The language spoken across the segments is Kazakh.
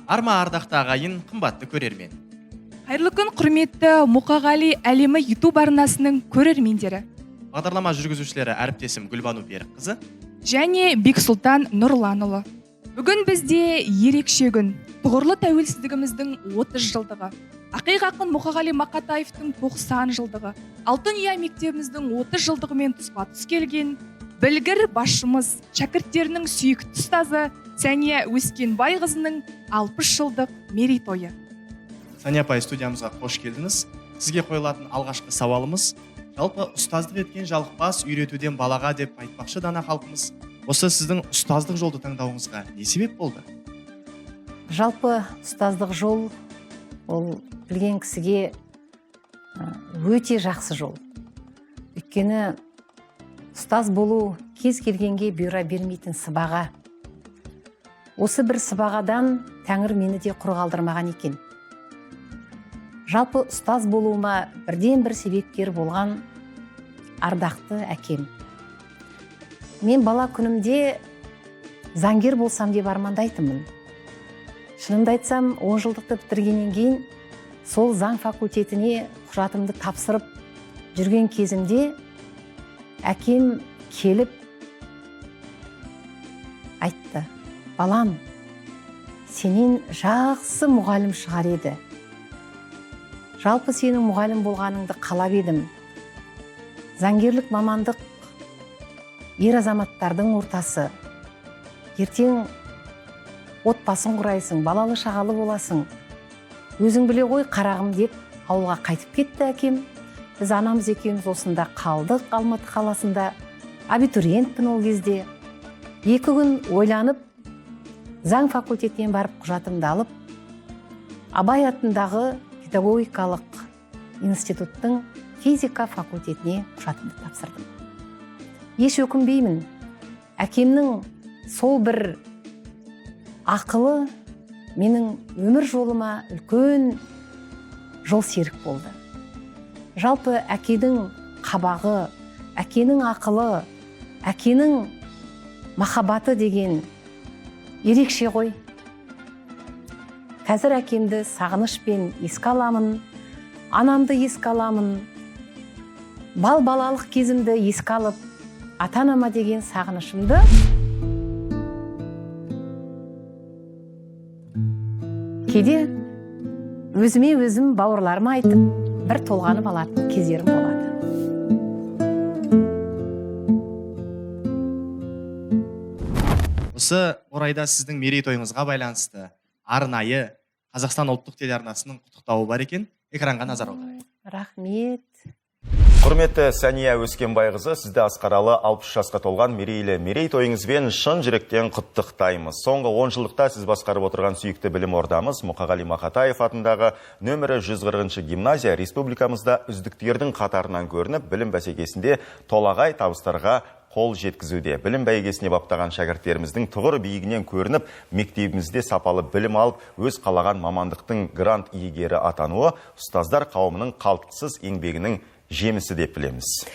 Арма ардақты ағайын, қымбатты көрермен. Қайырлы күн, құрметті Мұқағали әлемі YouTube арнасының көрермендері. Бағдарлама жүргізушілері әріптесім Гүлбану Берікқызы Және Бексұлтан Нұрланұлы. Бүгін бізде ерекше күн. Тұғырлы тәуелсіздігіміздің 30 жылдығы. Ақиқ ақын Мұқағали Мақатаевтың 90 жылдығы. Алтын ұя мектебіміздің 30 жылдығымен тұспа-тұс келген білгір басшымыз, шәкірттерінің сүйікті ұстазы Сәния Өскенбайқызының 60 жылдық мерейтойы. Сәния апай, студиямызға қош келдіңіз. Сізге қойылатын алғашқы сауалымыз: жалпы ұстаздық еткен жалықпас, үйретуден балаға деп айтпақшы дана халқымыз. Осы сіздің ұстаздық жолды таңдауыңызға не себеп болды? Жалпы ұстаздық жол ол білген кісіге өте жақсы жол. Өйткені ұстаз болу кез келгенге бұйыра бермейтін сыбаға. Осы бір сыбағадан Тәңір мені де құр қалдырмаған екен. Жалпы ұстаз болуыма бірден бір себепкер болған ардақты әкем. Мен бала күнімде заңгер болсам деп армандайтынмын. Шынымды айтсам, 10 жылдықты бітіргеннен кейін сол заң факультетіне құжатымды тапсырып жүрген кезімде әкем келіп айтты: балам, сенен жақсы мұғалім шығар еді. Жалпы сенің мұғалім болғаныңды қалап едім. Заңгерлік мамандық ер азаматтардың ортасы. Ертең отбасын құрайсың, балалы шағалы боласың. Өзің біле ғой қарағым деп ауылға қайтып кетті әкем. Біз анамыз екеуміз осында қалдық, Алматы қаласында. Абитуриентпін ол кезде. 2 күн ойланып, заң факультетінен барып құжатымды алып, Абай атындағы педагогикалық институттың физика факультетіне құжатымды тапсырдым. Еш өкінбеймін. Әкемнің сол бір ақылы менің өмір жолыма үлкен жол серік болды. Жалпы әкенің қабағы, әкенің ақылы, әкенің махаббаты деген ерекше ғой. Қазір әкемді сағынышпен еске аламын, анамды еске аламын. Балалық кезімді еске алып, ата-анама деген сағынышымды кейде өзіме өзім бауырларыма айтып, бір толғанып алатын кездерім болады. Осы орайда сіздің мерейтойыңызға байланысты арнайы Қазақстан ұлттық телеарнасының құттықтауы бар екен. Экранға назар аударайық. Рахмет. Құрметті Сәния Өскенбайқызы, сізді асқаралы 60 жасқа толған мерейлі мерейтойыңызбен шын жүректен құттықтаймыз. Соңғы 10 жылдықта сіз басқарып отырған сүйікті білім ордамыз Мұқағали Мақатаев атындағы нөмірі 140 гимназия республикамызда үздіктердің қатарынан көрініп, білім бәсекесінде толағай табыстарға қол жеткізуде. Білім бәйгесіне баптаған шәкірттеріміздің тұғыр биігінен көрініп, мектебімізде сапалы білім алып, өз қалаған мамандықтың грант иегері атануы ұстаздар қауымының қалтқысыз еңбегінің жемісі деп білеміз.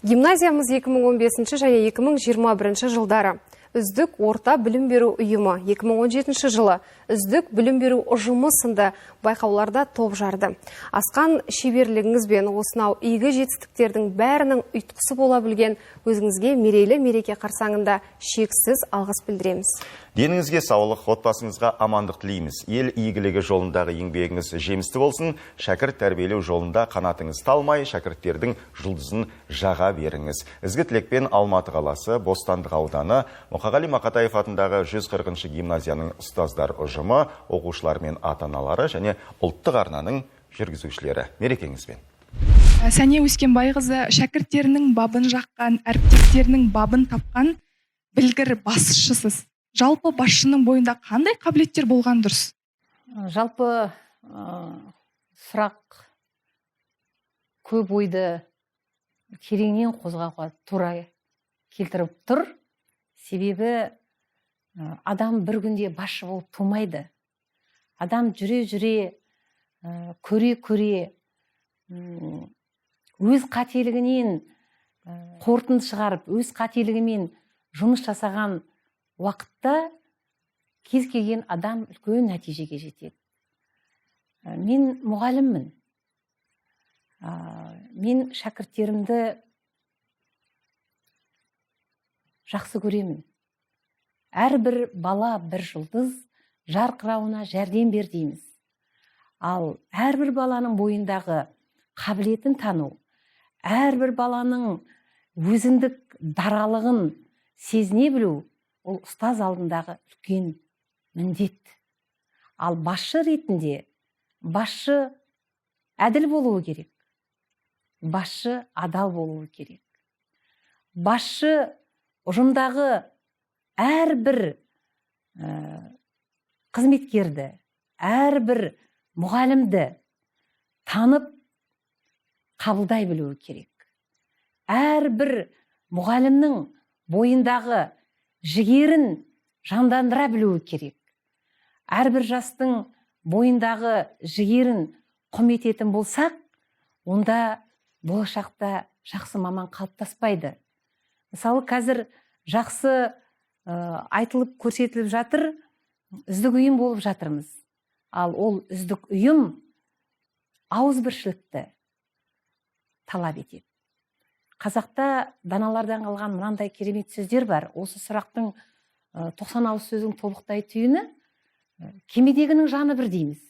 Гимназиямыз 2015 және 2021 жылдары үздік орта білім беру ұйымы, 2017 жылы үздік білім беру ұжымы сынды байқауларда топ жарды. Асқан шеберлігіңіз бен осынау игі жетістіктердің бәрінің ұйытқысы бола білген өзіңізге мерейлі мереке қарсаңында шексіз алғыс білдіреміз. Деніңізге саулық, отбасыңызға амандық тілейміз. Ел игілігі жолындағы еңбегіңіз жемісті болсын, шәкірт тәрбиелеу жолында қанатыңыз талмай, шәкірттердің жұлдызын жаға беріңіз. Ізгі тілекпен Алматы қаласы, Бостандық ауданы, Мұқағали Мақатаев атындағы 140 гимназияның ұстаздар ұжымы, оқушылар мен ата-аналары және ұлттық арнаның жүргізушілері. Мерекеңізбен. Сәния Өскенбайқызы шәкірттерінің бабын жаққан, әріптестерінің бабын тапқан білгір басшысыз. Жалпы басшының бойында қандай қабілеттер болған дұрыс? Жалпы сұрақ көп ойды тереңнен қозғауға тура келтіріп тұр. Себебі адам бір күнде басшы болып тумайды. Адам жүре-жүре, көре-көре, өз қателігінен қорытынды шығарып, өз қателігімен жұмыс жасаған уақытта кез келген адам үлкен нәтижеге жетеді. Мен мұғаліммін. Мен шәкірттерімді жақсы көремін. Әрбір бала бір жұлдыз, жарқырауына жәрдем бер дейміз. Ал әрбір баланың бойындағы қабілетін тану, әрбір баланың өзіндік даралығын сезіне білу, ол ұстаз алдындағы үлкен міндет. Ал басшы ретінде, басшы әділ болуы керек. Басшы адал болуы керек. Басшы ұжымдағы әрбір қызметкерді, әрбір мұғалімді танып қабылдай білуі керек. Әрбір мұғалімнің бойындағы жігерін жандандыра білуі керек. Әрбір жастың бойындағы жігерін құрмететін болсақ, онда болашақта жақсы маман қалыптаспайды. Мысалы, қазір жақсы айтылып көрсетіліп жатыр, үздік ұйым болып жатырмыз. Ал ол үздік ұйым ауызбіршілікті талап етеді. Қазақта даналардан қалған мынандай керемет сөздер бар. Осы сұрақтың 90 ауыз сөздің толықтай түйіні кемедегінің жаны бір дейміз.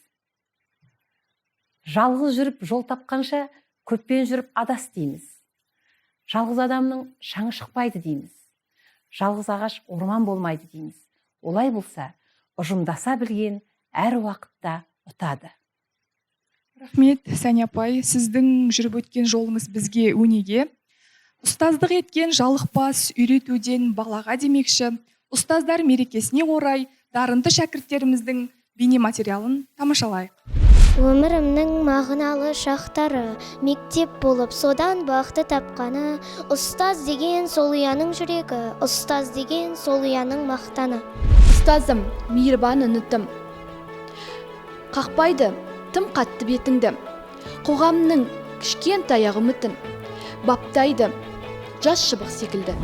Жалғыз жүріп жол тапқанша көппен жүріп адас дейміз. Жалғыз адамның шаңы шықпайды дейміз. Жалғыз ағаш орман болмайды дейміз. Олай болса, ұжымдаса білген әр уақытта ұтады. Рахмет, Сәния апай, сіздің жүріп өткен жолыңыз бізге өнеге. Ұстаздық еткен жалықпас үйретуден балаға демекші, ұстаздар мерекесіне орай дарынды шәкірттеріміздің бейнематериалын тамашалайық. Өмірімнің мағыналы шақтары, мектеп болып содан бақты тапқаны, ұстаз деген сол ұяның жүрегі, ұстаз деген сол ұяның мақтаны. Ұстазым, мейірбан үнітім, қақпайды тым қатты бетіңді, қоғамның кішкентай үмітін баптайды жас шыбық секілді.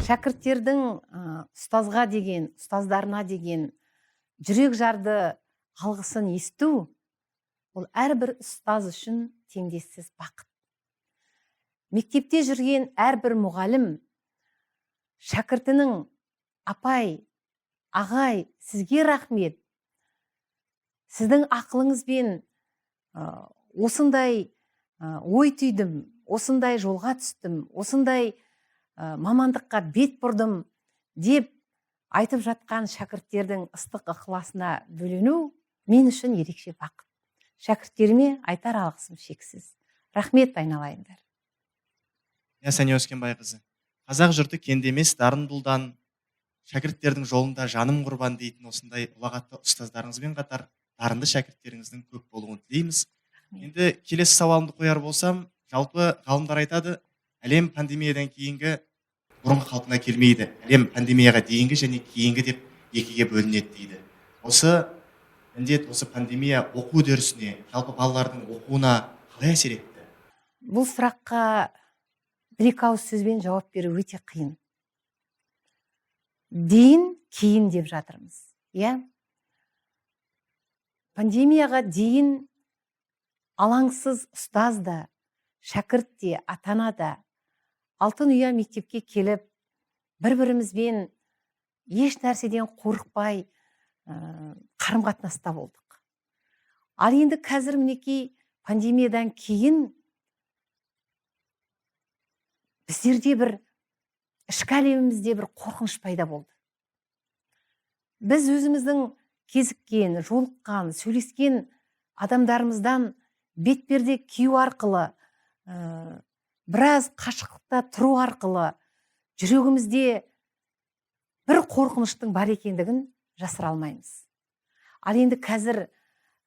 Шәкірттердің ұстазға деген, ұстаздарына деген жүрек жарды алғысын есту, ол әрбір ұстаз үшін теңдессіз бақыт. Мектепте жүрген әрбір мұғалім шәкіртінің апай, ағай, сізге рахмет. Сіздің ақылыңызбен осындай ой түйдім, осындай жолға түстім, осындай мамандыққа бет бұрдым деп айтып жатқан шәкірттердің ыстық ықыласына бөлену мен үшін ерекше бақыт. Шәкірттеріме айтар алғысым шексіз. Рахмет айналайындар. Сәния Өскенбайқызы, қазақ жұрты кенде емес дарын бұлдан, шәкірттердің жолында жаным құрбан дейтін осындай ұлағатты ұстаздарыңызбен қатар дарынды шәкірттеріңіздің көп болуын тілейміз. Енді келесі сауалымды қояр болсам, жалпы ғалымдар айтады, әлем пандемиядан кейінгі бұрынғы қалпына келмейді. Әлем пандемияға дейінгі және кейінгі деп екіге бөлінеді дейді. Осы індет, осы пандемия оқу үдерісіне, жалпы балалардың оқуына қалай әсер етті? Бұл сұраққа бір-екі ауыз сөзбен жауап беру өте қиын. Дейін, кейін деп жатырмыз. Пандемияға дейін алаңсыз ұстаз да, шәкірт те, ата-ана да алтын ұя мектепке келіп, бір-бірімізбен еш нәрседен қорықпай қарым-қатынаста болдық. Ал енді қазір мінекей пандемиядан кейін біздерде бір ішкі әлемімізде бір қорқыныш пайда болды. Біз өзіміздің кезіккен, жолыққан, сөйлескен адамдарымыздан бетперде кию арқылы, біраз қашықтықта тұру арқылы жүрегімізде бір қорқыныштың бар екендігін жасыра алмаймыз. Ал енді қазір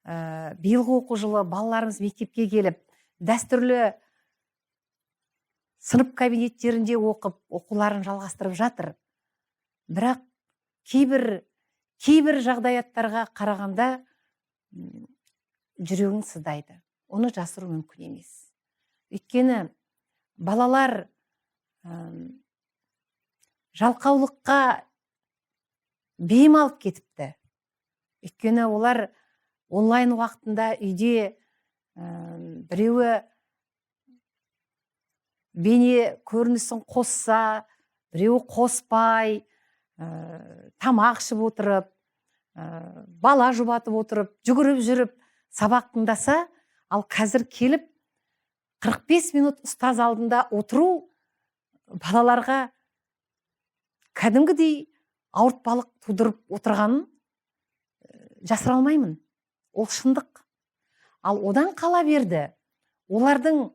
биылғы оқу жылы балаларымыз мектепке келіп, дәстүрлі сынып кабинеттерінде оқып, оқуларын жалғастырып жатыр. Бірақ кейбір жағдаяттарға қарағанда жүрегің сыздайды. Оны жасыру мүмкін емес. Өйткені балалар жалқаулыққа бейім алып кетіпті. Өйткені олар онлайн уақытында үйде біреуі бейне көрінісін қосса, біреуі қоспай, тамақ ішіп отырып, бала жұбатып отырып, жүгіріп жүріп сабақ тыңдаса, ал қазір келіп 45 минут ұстаз алдында отыру балаларға кәдімгідей ауыртпалық тудырып отырғанын жасыра алмаймын. Ол шындық. Ал одан қала берді, олардың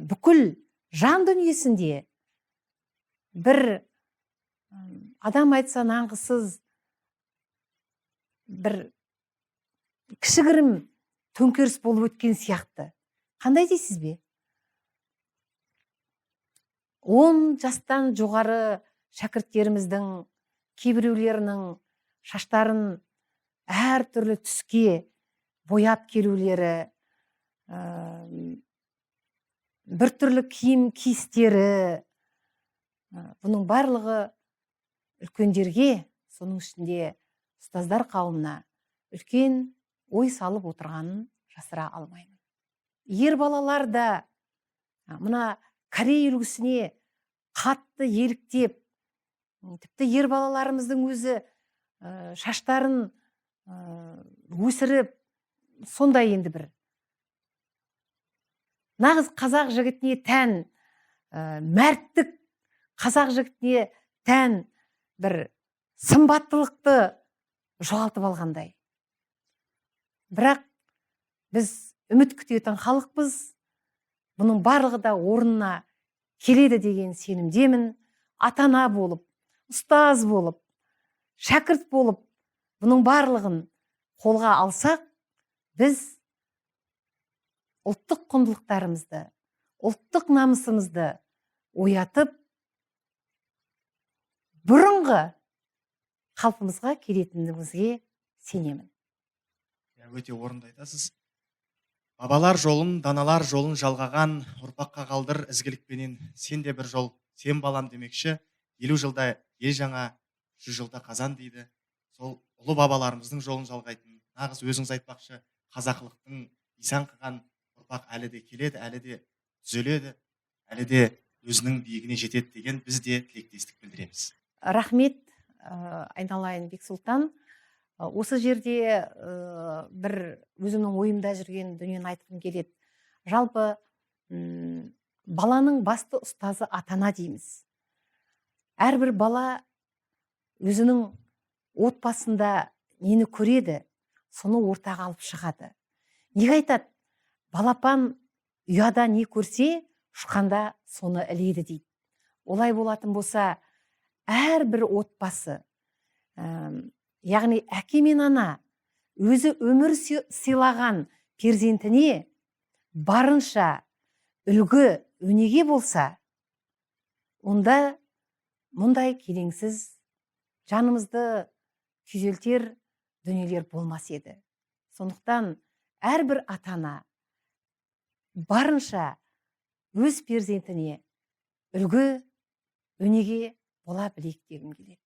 бүкіл жан дүниесінде бір адам айтса нанғысыз, бір кішігірім төңкеріс болып өткен сияқты. Қандай дейсіз бе? 10 жастан жоғары шәкірттеріміздің кейбіреулерінің шаштарын әр түрлі түске бояп келулері, бір түрлі киім киістері, бұның барлығы үлкендерге, соның ішінде ұстаздар қауымына үлкен ой салып отырғанын жасыра алмаймын. Ер балалар да мына Корей үлгісіне қатты еліктеп, тіпті ер балаларымыздың өзі шаштарын өсіріп, сондай енді бір нағыз қазақ жігітіне тән, мәрттік қазақ жігітіне тән бір сымбаттылықты жоғалтып алғандай. Бірақ біз үміт күтетін халықпыз, бұның барлығы да орнына келеді деген сенімдемін. Ата-ана болып, ұстаз болып, шәкірт болып, бұның барлығын қолға алсақ, біз ұлттық құндылықтарымызды, ұлттық намысымызды оятып, бұрынғы қалпымызға келетінімізге сенемін. Өте орынды айтасыз. Бабалар жолын, даналар жолын жалғаған, ұрпаққа қалдыр ізгілікпенен, сен де бір жол, сен балам демекші, 50 жылда ел жаңа, 100 жылда қазан дейді. Сол ұлы бабаларымыздың жолын жалғайтын, нағыз өзіңіз айтпақшы, қазақылықтың исаң қылған ұрпақ әлі де келеді, әлі де түзеледі, әлі де өзінің биігіне жетеді деген біз де тілектестік білдіреміз. Рахмет, айналайын Бексұлтан. Осы жерде бір өзімнің ойымда жүрген дүниені айтқым келеді. Жалпы баланың басты ұстазы ата-ана дейміз. Әрбір бала өзінің отбасында нені көреді, соны ортаға алып шығады. Неге айтады? Балапан ұяда не көрсе, ұшқанда соны іледі дейді. Олай болатын болса, әрбір отбасы, яғни әке мен ана өзі өмір сыйлаған перзентіне барынша үлгі өнеге болса, онда мұндай келеңсіз, жанымызды күйзелтер дүниелер болмас еді. Сондықтан әрбір ата-ана барынша өз перзентіне үлгі өнеге бола білейік дегім келеді.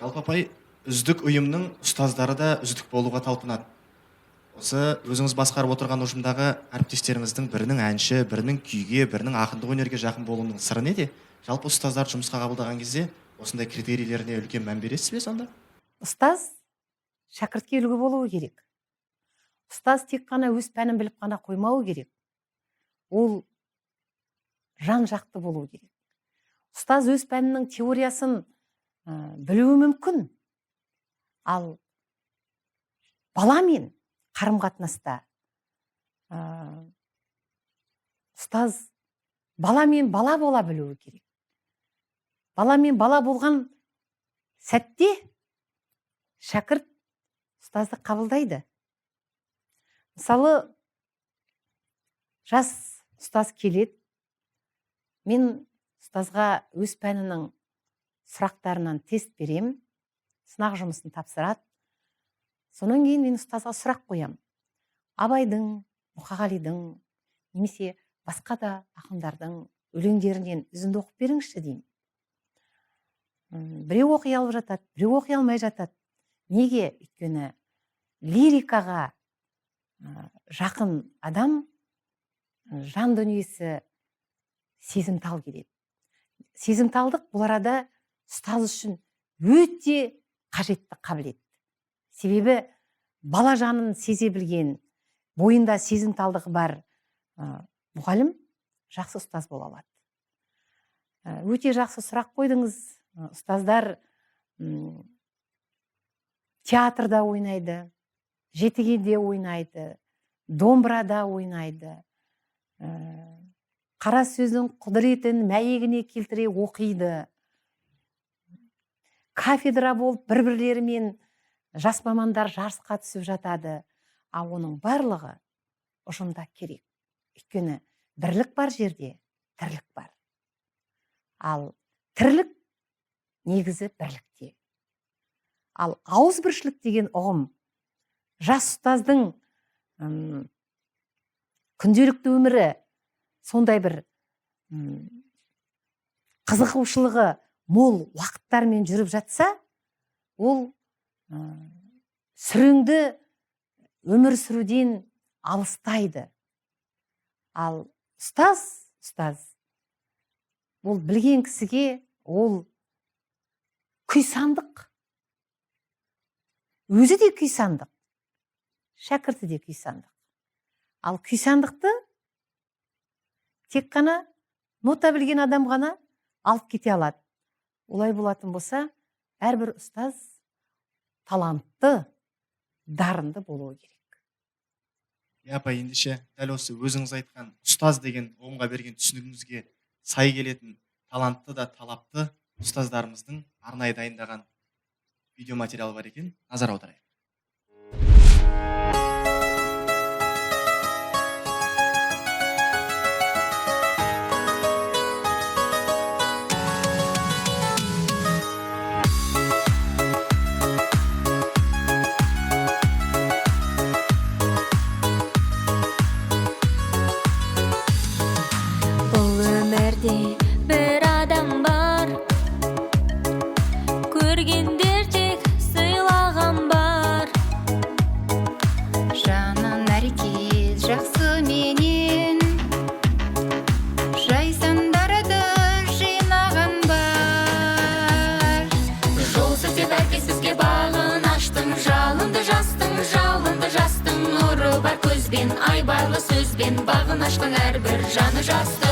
Жалпы апай, үздік ұйымның ұстаздары да үздік болуға талпынады. Осы өзіңіз басқарып отырған ұжымдағы әріптестеріңіздің бірінің әнші, бірінің күйге, бірінің ақындық өнерге жақын болуының сыры неде? Жалпы ұстаздар жұмысқа қабылдаған кезде осындай критерийлеріне үлкен мән бересіз бе сонда? Ұстаз шәкіртке үлгі болуы керек. Ұстаз тек қана өз пәнін біліп қана қоймауы керек. Ол жан жақты болуы керек. Ұстаз өз пәнінің теориясын білуі мүмкін. Ал баламен қарым-қатынаста ұстаз баламен бала бола білуі керек. Баламен бала болған сәтте шәкірт ұстазды қабылдайды. Мысалы, жас ұстаз келеді, мен ұстазға өз пәнінің сұрақтарынан тест берем, сынақ жұмысын тапсырады. Сонан кейін мен ұстазға сұрақ қоям. Абайдың, Мұқағалидың, немесе басқа да ақындардың өлеңдерінен үзінді оқып беріңізші деймін. Біреу оқи алып жатады, біреу оқи алмай жатады. Неге? Өйткені лирикаға жақын адам жан дүниесі сезімтал келеді. Сезімталдық бұл арада ұстаз үшін өте қажетті қабілет. Себебі бала жанын сезе білген, бойында сезімталдығы бар мұғалім жақсы ұстаз бола алады. Өте жақсы сұрақ қойдыңыз. Ұстаздар театрда ойнайды, жетігенде ойнайды, домбырада ойнайды, қара сөздің құдіретін мәйегіне келтіре оқиды. Кафедра болып бір-бірлерімен жас мамандар жарысқа түсіп жатады. А оның барлығы ұжымда керек. Өйткені бірлік бар жерде, тірлік бар. Ал тірлік негізі бірлікте. Ал ауызбіршілік деген ұғым жас ұстаздың күнделікті өмірі сондай бір қызығушылығы мол уақыттармен жүріп жатса, ол сүрінді өмір сүруден алыстайды. Ал ұстаз ол білген кісіге ол күйсандық. Өзі де күйсандық, шәкірті де күйсандық. Ал күйсандықты тек қана нота білген адам ғана алып кете алады. Олай болатын болса, әрбір ұстаз талантты, дарынды болуы керек. Апа, ендеше дәл осы өзіңіз айтқан ұстаз деген ұғымға берген түсінігіңізге сай келетін талантты да талапты ұстаздарымыздың арнайы дайындаған видеоматериалы бар екен, назар аударайық. Бұл өмірде бір адам бар, көргендер тек сыйлаған бар. Жанын әрекет жақсы менен, жайсандарды жинаған бар. Жол сілтеп әркез бізге бағын аштың, жалынды жастың, нұры бар көзбен, айбарлы сөзбен, бағын ашқан әрбір жаны жастың.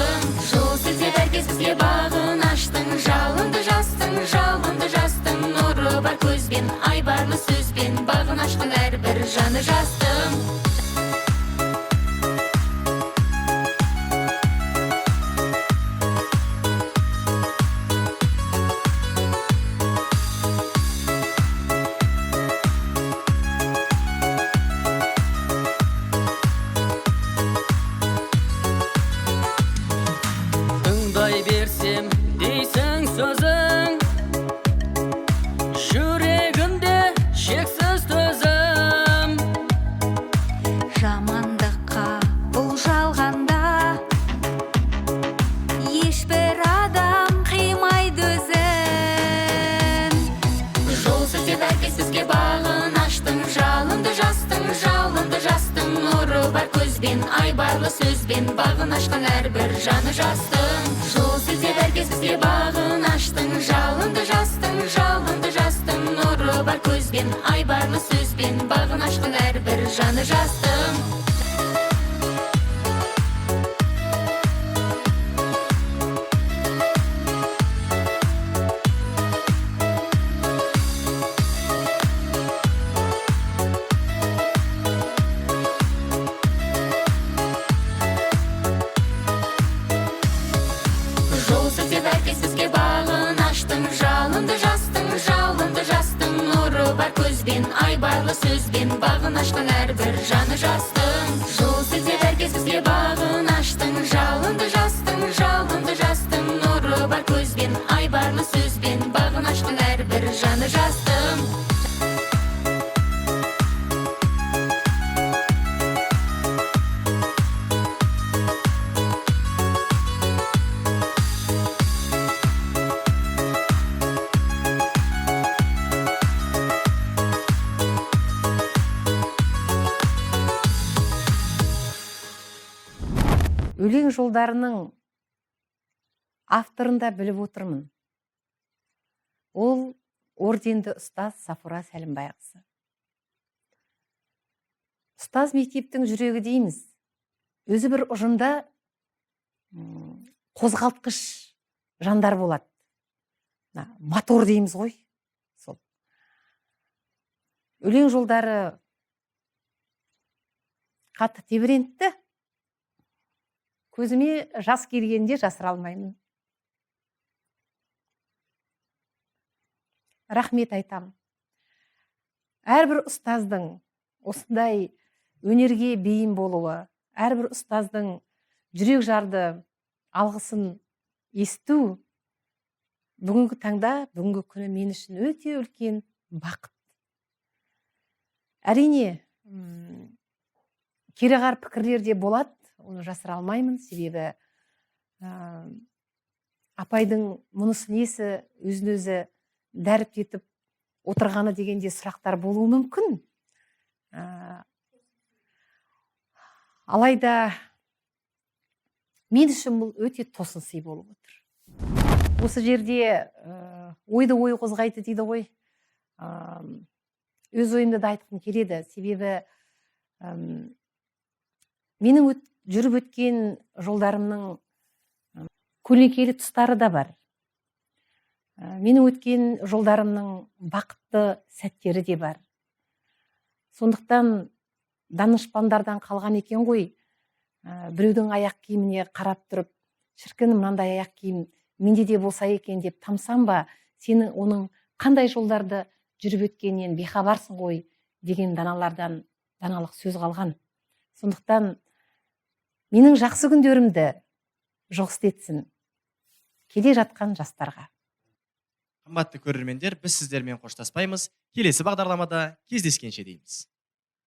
Жол сілтеп әркез бізге бағын аштың, жалынды жастың, нұры бар көзбен, айбарлы сөзбен, бағын ашқан әрбір жаны жастың. Тыңдай берсем дейсің сөзің, жүрегімде шексіз төзім. Жамандыққа бұл жалғанда, ешбір адам қимайды өзін. Жол сілтеп әркез бізге бағын аштың, жалынды жастың, нұры бар көзбен, айбарлы сөзбен, бағын ашқан әрбір жаны жастың. Жол сілтеп әркез бізге бағын аштың, жалынды жастың, нұры бар көзбен, айбарлы сөзбен, бағын ашқан әрбір жаны жастың. Жол сілтеп әркез бізге бағын аштың, жалынды жастың, нұры бар көзбен, айбарлы сөзбен, бағын ашқан әрбір жаны жастың. Жол сілтеп әркез бізге бағын аштың, жалынды жастың, нұры бар көзбен, айбарлы сөзбен, бағын ашқан әрбір жаны жастың. өлең жолдарының авторын да біліп отырмын. Ол орденді ұстаз Сафура Сәлімбайқызы. Ұстаз мектептің жүрегі дейміз. Өзі бір ұжымда қозғалтқыш жандар болады. Мотор дейміз ғой. Сол. Өлең жолдары қатты тебірентті. Көзіме жас келгенде жасыра алмаймын. Рахмет айтам. Әрбір ұстаздың осындай өнерге бейім болуы, әрбір ұстаздың жүрек жарды алғысын есту бүгінгі таңда, бүгінгі күні мен үшін өте үлкен бақыт. Әрине, кереғар пікірлер де болады, оны жасыра алмаймын, себебі апайдың мұнысы несі өзін өзі дәріптетіп отырғаны дегенде сұрақтар болуы мүмкін. Алайда мен үшін бұл өте тосын сый болып отыр. Осы жерде ойды ой қозғайды дейді ғой. Өз ойымды да айтқым келеді. Себебі менің жүріп өткен жолдарымның көлеңкелі тұстары да бар. Менің өткен жолдарымның бақытты сәттері де бар. Сондықтан данышпандардан қалған екен ғой, біреудің аяқ киіміне қарап тұрып, шіркін мынандай аяқ киім менде де болса екен деп тамсам ба, сенің оның қандай жолдарды жүріп өткеннен бейхабарсың ғой деген даналардан даналық сөз қалған. Сондықтан менің жақсы күндерімді жоқ істетсін келе жатқан жастарға. Қымбатты көрермендер, біз сіздермен қоштаспаймыз. Келесі бағдарламада кездескенше дейміз.